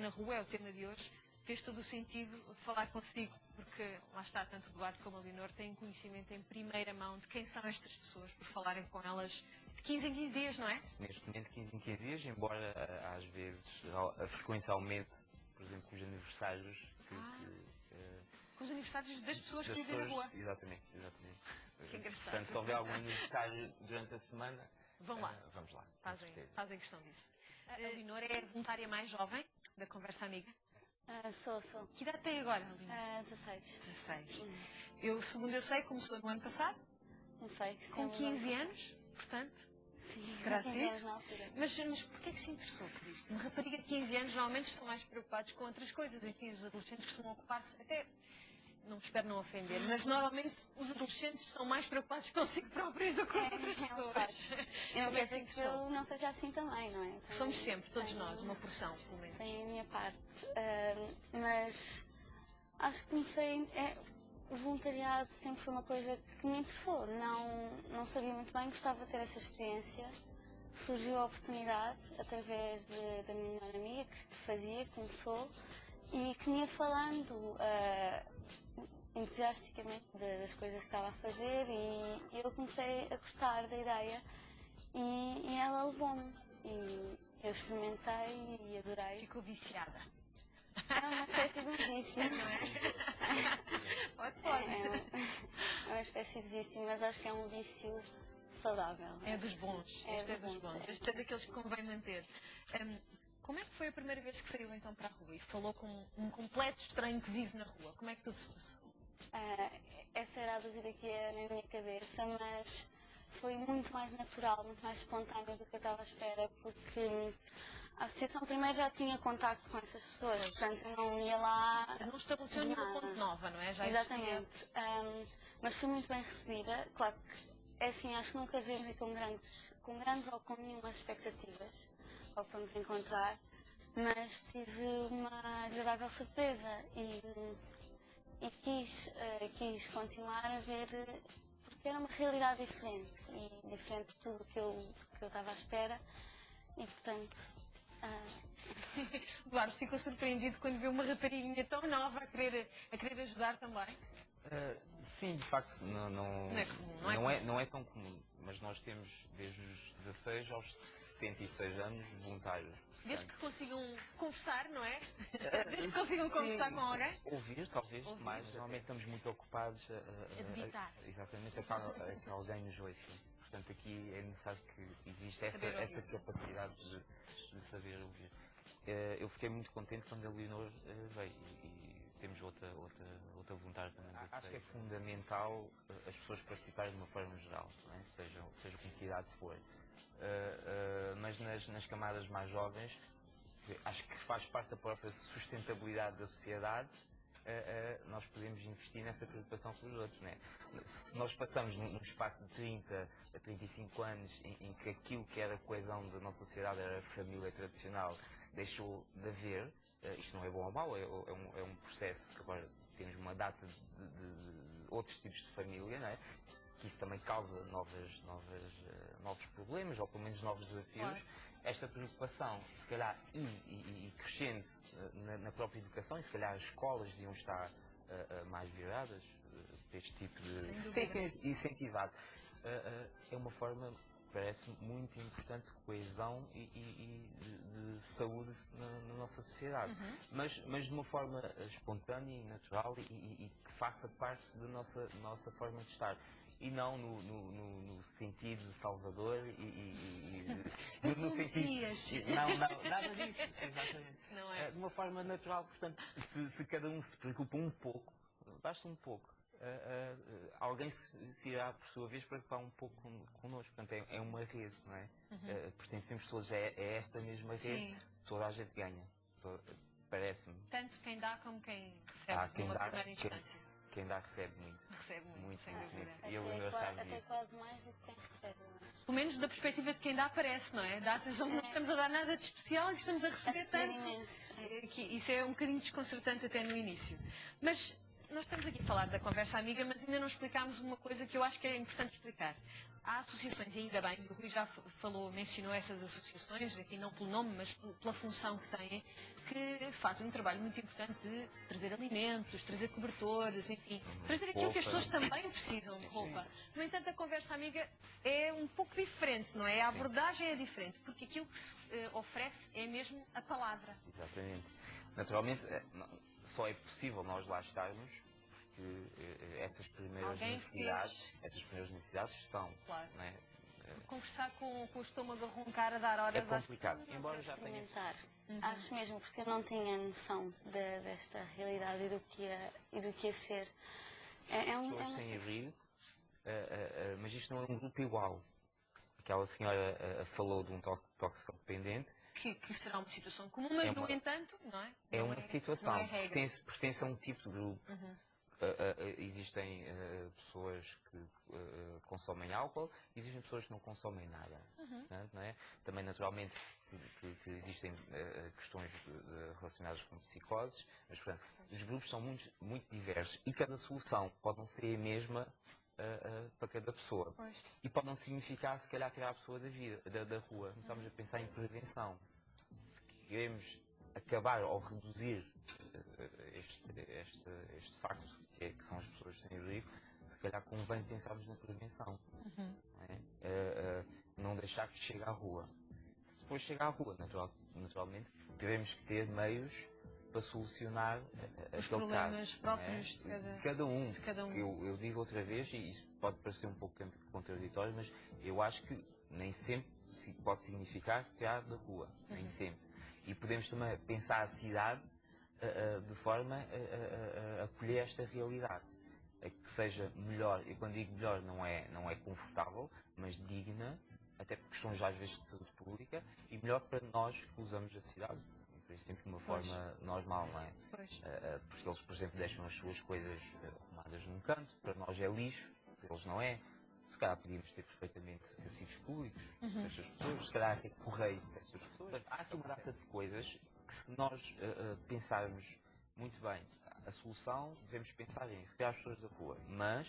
na rua, é o tema de hoje, fez todo o sentido falar consigo, porque lá está, tanto Eduardo como a Leonor têm conhecimento em primeira mão de quem são estas pessoas, por falarem com elas de 15 em 15 dias, não é? Neste momento, 15 em 15 dias, embora às vezes a frequência aumente, por exemplo, com os aniversários. Com os aniversários das pessoas que das vivem na rua. pessoas, exatamente, exatamente. Que engraçado. Portanto, se houver algum aniversário durante a semana, vão lá. Vamos lá. Fazem questão disso. A Leonor é a voluntária mais jovem da Conversa Amiga. Sou. Que idade tem agora, Leonor? 16. 16. Segundo eu sei, começou no ano passado. Não sei. Com 15 anos, portanto. Sim, Terá 15 sido? anos na altura. Mas porquê é que se interessou por isto? Uma rapariga de 15 anos normalmente estão mais preocupados com outras coisas. Enfim, os adolescentes costumam ocupar-se até... Não espero não ofender, mas normalmente os adolescentes estão mais preocupados consigo próprios do que com outras pessoas. Eu penso que eu não seja assim também, não é? Somos sempre, todos nós, uma porção, pelo menos. Tem a minha parte. Mas acho que comecei... O voluntariado sempre foi uma coisa que me interessou. Não sabia muito bem, gostava de ter essa experiência. Surgiu a oportunidade através da minha melhor amiga que começou e que me ia falando entusiasticamente das coisas que estava a fazer e eu comecei a gostar da ideia e ela levou-me e eu experimentei e adorei. Ficou viciada. É uma espécie de um vício. Não é? Pode. É uma espécie de vício, mas acho que é um vício saudável. É dos bons. Este é dos bons. Este é daqueles que convém manter. Como é que foi a primeira vez que saiu então para a rua e falou com um completo estranho que vive na rua? Como é que tudo se passou? Essa era a dúvida que ia na minha cabeça, mas foi muito mais natural, muito mais espontâneo do que eu estava à espera, porque a associação primeiro já tinha contacto com essas pessoas, portanto eu não ia lá. Não estabeleceu nenhuma ponte nova, não é? Já exatamente. Mas fui muito bem recebida. Claro que é assim, acho que nunca vemos com grandes ou com nenhumas expectativas ao que vamos encontrar, mas tive uma agradável surpresa e quis continuar a ver, porque era uma realidade diferente e diferente de tudo que eu estava à espera e portanto... Eduardo ficou surpreendido quando viu uma rapariga tão nova a querer ajudar também? Sim, de facto, não é tão comum, mas nós temos desde os 16 aos 76 anos voluntários. Desde que consigam conversar, não é? Desde que consigam conversar com alguém? Ouvir, talvez, mais. Normalmente estamos muito ocupados a debitar. Exatamente, a que alguém nos ouça. Portanto, aqui é necessário que exista essa capacidade de saber ouvir. Eu fiquei muito contente quando a Leonor veio e temos outra voluntária também. Acho que é fundamental as pessoas participarem de uma forma geral, não é? seja com que idade for. Mas nas camadas mais jovens, acho que faz parte da própria sustentabilidade da sociedade. Nós podemos investir nessa preocupação pelos outros, não é? Se nós passamos num espaço de 30 a 35 anos em que aquilo que era a coesão da nossa sociedade era a família tradicional, deixou de haver, isto não é bom ou mau, é um processo que agora temos uma data de outros tipos de família, não é? Que isso também causa novos problemas, ou pelo menos novos desafios. Claro. Esta preocupação, se calhar, e crescendo na própria educação, e se calhar as escolas deviam estar mais viradas para este tipo de... Sim, incentivado. É uma forma, parece muito importante, de coesão e de saúde na nossa sociedade. Mas de uma forma espontânea e natural e que faça parte da nossa forma de estar. E não no sentido de salvador no sentido... Não, nada disso, exatamente. Não é? De uma forma natural, portanto, se cada um se preocupa um pouco, basta um pouco, alguém se irá, por sua vez, preocupar um pouco connosco. Portanto, é uma rede, não é? Pertencemos todos a esta mesma rede. Sim. Toda a gente ganha, parece-me. Tanto quem dá como quem recebe numa primeira instância. Quem dá recebe muito. Recebe muito, sem dúvida. E a Leonor sabe até quase mais do que quem recebe. Mas... Pelo menos da perspectiva de quem dá, parece, não é? Dá a sensação que não estamos a dar nada de especial e estamos a receber tanto. Isso é um bocadinho desconcertante até no início. Mas nós estamos aqui a falar da Conversa Amiga, mas ainda não explicámos uma coisa que eu acho que é importante explicar. há associações, e ainda bem, o Rui já mencionou essas associações, aqui não pelo nome, mas pela função que têm, que fazem um trabalho muito importante de trazer alimentos, trazer cobertores, enfim, trazer aquilo que as pessoas também precisam de roupa. No entanto, a conversa amiga é um pouco diferente, não é? A abordagem é diferente, porque aquilo que se oferece é mesmo a palavra. Exatamente. Naturalmente, só é possível nós lá estarmos porque essas primeiras necessidades estão. Claro. Não é? Conversar com o estômago a roncar, a dar horas... É complicado, embora já tenha... Acho mesmo, porque eu não tinha noção desta realidade e do que ia ser. Pessoas sem abrigo, mas isto não é um grupo igual. Aquela senhora falou de um toxicodependente. Que será uma situação comum, mas no entanto, não é? É uma situação, pertence a um tipo de grupo. Existem pessoas que consomem álcool, existem pessoas que não consomem nada. Não é? Também, naturalmente, que existem questões relacionadas com psicoses, mas, portanto, os grupos são muito diversos e cada solução pode não ser a mesma para cada pessoa. Pois. E pode não significar, se calhar, tirar a pessoa da rua. Começamos a pensar em prevenção. Se queremos acabar ou reduzir este facto, que são as pessoas sem abrigo, se calhar convém pensarmos na prevenção. Não deixar que chegue à rua. Se depois chegar à rua, naturalmente, teremos que ter meios para solucionar os aquele problemas caso, próprios de cada um. De cada um. Eu digo outra vez, e isso pode parecer um pouco contraditório, mas eu acho que nem sempre pode significar retirar da rua. Nem sempre. E podemos também pensar a cidade de forma a acolher esta realidade. Que seja melhor, e quando digo melhor não é confortável, mas digna, até por questões às vezes de saúde pública, e melhor para nós que usamos a cidade, por exemplo, de uma forma normal, não é? Porque eles, por exemplo, deixam as suas coisas arrumadas num canto, para nós é lixo, para eles não é. Se calhar podíamos ter perfeitamente recibos públicos para estas pessoas, se calhar até correio para estas pessoas. Há aqui uma data de coisas que, se nós pensarmos muito bem a solução, devemos pensar em retirar as pessoas da rua, mas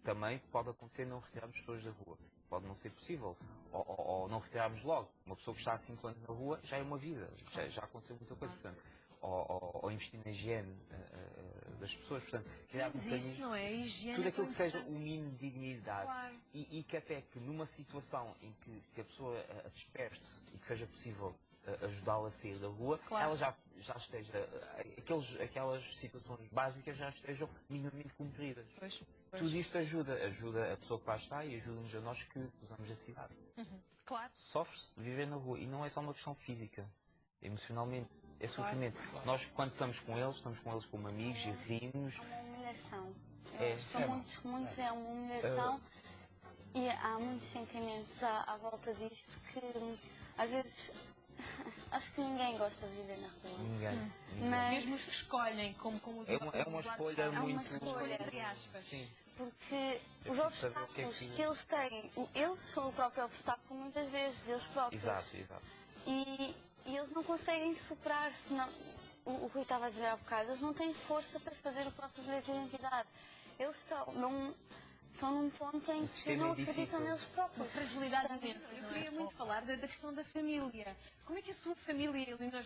também pode acontecer não retirarmos as pessoas da rua. Pode não ser possível, ou não retirarmos logo. Uma pessoa que está há 5 anos na rua já é uma vida, já aconteceu muita coisa, portanto, ou investir na higiene das pessoas, portanto, criar isso não é higiene, tudo aquilo que seja um mínimo de dignidade, claro. e que até que numa situação em que a pessoa a desperte e que seja possível ajudá-la a sair da rua, claro. Ela já esteja, aquelas situações básicas já estejam minimamente cumpridas. Pois. Tudo isto ajuda a pessoa que lá está e ajuda-nos a nós que usamos a cidade. Claro. Sofre-se viver na rua, e não é só uma questão física, emocionalmente, é sofrimento. Nós, quando estamos com eles como amigos e rimos. É uma humilhação. São muitos, é uma humilhação, e há muitos sentimentos à volta disto que, às vezes, acho que ninguém gosta de viver na rua. Ninguém. Mas mesmo os que escolhem, como é uma escolha muito... escolha, entre aspas. Sim. Porque os obstáculos que eles têm, eles são o próprio obstáculo muitas vezes, eles próprios. Exato. E eles não conseguem superar-se. O Rui estava a dizer há bocado, eles não têm força para fazer o próprio bilhete de identidade. Eles estão num ponto em que não acreditam neles próprios. Uma fragilidade imensa. Eu queria muito falar da questão da família. Como é que a sua família, a Leonor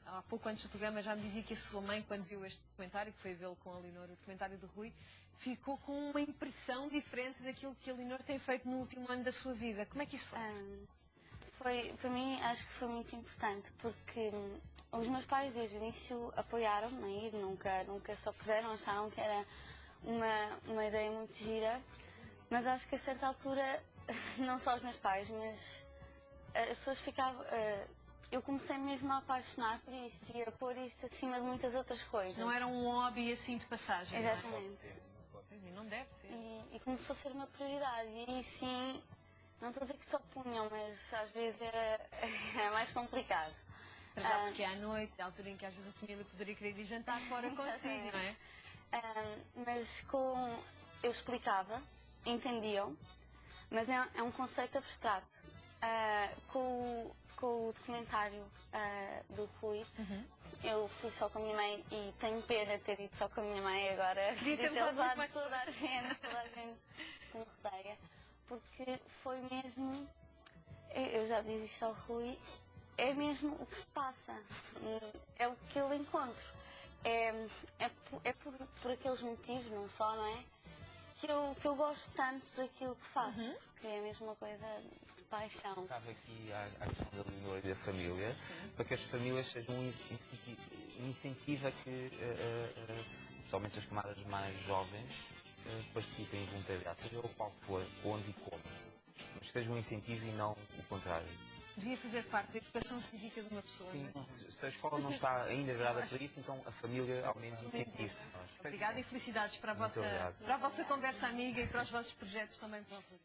há pouco antes do programa já me dizia que a sua mãe, quando viu este documentário, que foi vê-lo com a Leonor, o documentário do Rui, ficou com uma impressão diferente daquilo que a Leonor tem feito no último ano da sua vida. Como é que isso foi? Para mim, acho que foi muito importante, porque os meus pais desde o início apoiaram-me a ir, nunca se opuseram, acharam que era uma ideia muito gira, mas acho que a certa altura, não só os meus pais, mas as pessoas ficavam... eu comecei mesmo a apaixonar por isto e a pôr isto acima de muitas outras coisas. Não era um hobby assim de passagem. Exatamente. Não deve ser. E começou a ser uma prioridade, e aí sim, não estou a dizer que se opunham, mas às vezes era mais complicado. Já porque é à noite, é a altura em que às vezes a família poderia querer ir jantar fora consigo, não é? Mas eu explicava, entendiam, mas é um conceito abstrato. Com o documentário do Rui, eu fui só com a minha mãe e tenho pena de ter ido só com a minha mãe agora. Podia ter levado toda a gente que me rodeia. porque foi mesmo, eu já disse isto ao Rui, é mesmo o que se passa, é o que eu encontro. É por aqueles motivos, não só, não é? Que eu gosto tanto daquilo que faço, porque é mesmo uma coisa de paixão. Estava aqui à questão da Leonor e da família, para que as famílias sejam um incentivo a que, principalmente as camadas mais jovens, participem em voluntariado, seja o qual for, onde e como, mas que seja um incentivo e não o contrário. Devia fazer parte da educação cívica de uma pessoa. Sim, não é? se a escola não está ainda virada para isso, então a família ao menos incentiva. Obrigada e felicidades para a Muito obrigado. vossa conversa amiga e para os vossos projetos também para o Rui.